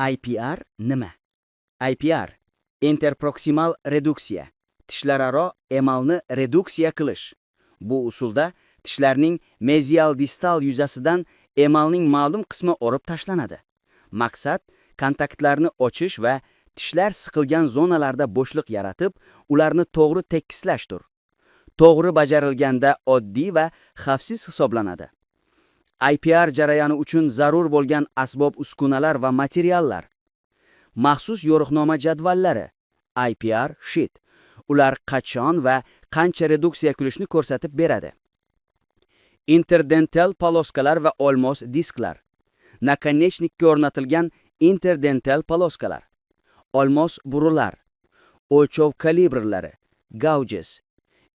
IPR nima? IPR interproksimal reduksiya, tishlararo emalni reduksiya qilish. Bu usulda tishlarning mezial distal yuzasidan emalning ma'lum qismi o'rib tashlanadi. Maqsad kontaktlarni ochish va tishlar siqilgan zonalarda bo'shliq yaratib, ularni to'g'ri tekislashdir. To'g'ri bajarilganda oddiy va xavfsiz hisoblanadi. IPR jarayoni uchun zarur bo'lgan asbob-uskunalar va materiallar. Maxsus yo'riqnoma jadvallari, IPR sheet. Ular qachon va qancha reduksiya qilishni ko'rsatib beradi. Interdental poloskalar va olmos disklar. Nakonechnikka o'rnatilgan interdental poloskalar. Olmos burular. O'lchov kalibrlari, gauges.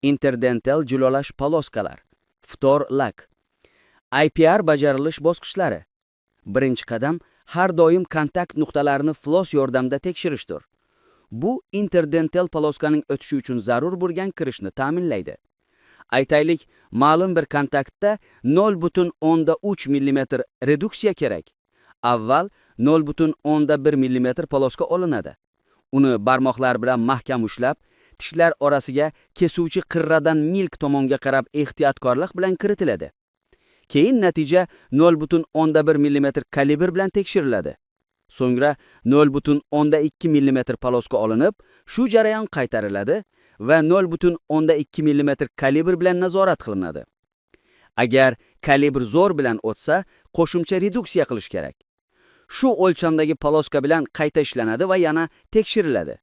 Interdental jilolash poloskalar. Ftor lak. IPR bajarilish bosqichlari. Birinchi qadam har doim kontakt nuqtalarini floss yordamida tekshirishdir. Bu interdental poloskaning o'tishi uchun zarur bo'lgan kirishni ta'minlaydi. Aytaylik, ma'lum bir kontaktda 0,3 mm reduksiya kerak. Avval 0,1 mm poloska olinadi. Uni barmoqlar bilan mahkam ushlab, tishlar orasiga kesuvchi qirradan milk tomonga qarab ehtiyotkorlik bilan kiritiladi. Keyin natija 0,1 mm kalibr bilan tekshiriladi. So'ngra 0,2 mm poloska olinib, shu jarayon qaytariladi va 0,2 mm kalibr bilan nazorat qilinadi. Agar kalibr zo'r bilan o'tsa, qo'shimcha reduksiya qilish kerak. Shu o'lchamdagi poloska bilan qayta ishlanadi va yana tekshiriladi.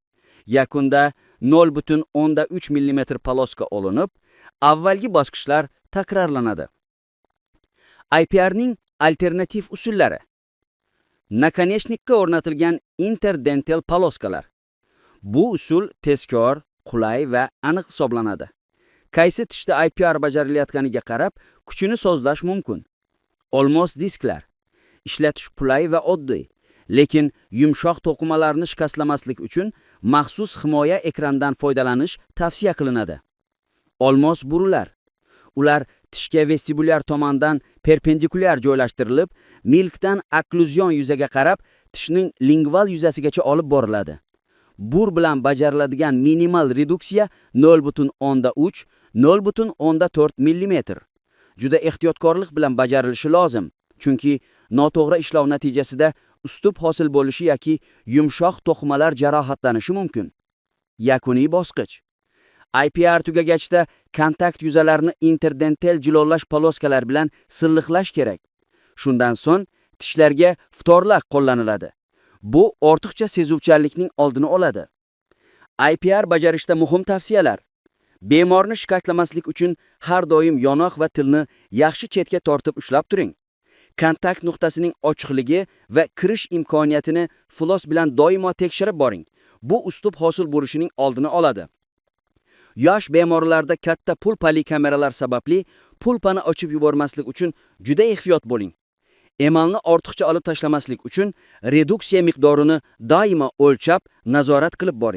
Yakunda 0,3 mm poloska olinib, avvalgi bosqichlar takrorlanadi. IPRning alternativ usullari. Nakonechnikka o'rnatilgan interdental poloskalar. Bu usul tezkor, qulay va aniq hisoblanadi. Qaysi tishda IPR bajarilayotganiga qarab, kuchini sozlash mumkin. Olmos disklar. Ishlatish qulay va oddiy, lekin yumshoq to'qimalarni shikastlamaslik uchun maxsus himoya ekrandan foydalanish tavsiya qilinadi. Olmos burular. Ular tishga vestibulyar tomondan perpendikulyar joylashtirilib, milkdan okklyuzion yuzaga qarab, tishning lingval yuzasigacha olib boriladi. Bur bilan bajariladigan minimal reduksiya 0,3-0,4 mm. Juda ehtiyotkorlik bilan bajarilishi lozim, chunki noto'g'ri ishlov natijasida ustub hosil bo'lishi yoki yumshoq to'qimalar jarohatlanishi mumkin. Yakuniy bosqich. IPR tugagachda kontakt yuzalarini interdental jilolash poloskalar bilan silliqlash kerak. Shundan so'ng tishlarga ftorlak qo'llaniladi. Bu ortiqcha sezuvchanlikning oldini oladi. IPR bajarishda muhim tavsiyalar. Bemorni shikastlamaslik uchun har doim yonoq va tilni yaxshi chetga tortib ushlab turing. Kontakt nuqtasining ochiqligi va kirish imkoniyatini floss bilan doimo tekshirib boring. Bu ustub hosil bo'lishining oldini oladi. Yosh bemorlarda katta pulpali kameralar sababli pulpani ochib yubormaslik uchun juda ehtiyot bo'ling. Emalni ortiqcha olib tashlamaslik uchun reduksiya miqdorini doimo o'lchab, nazorat qilib boring.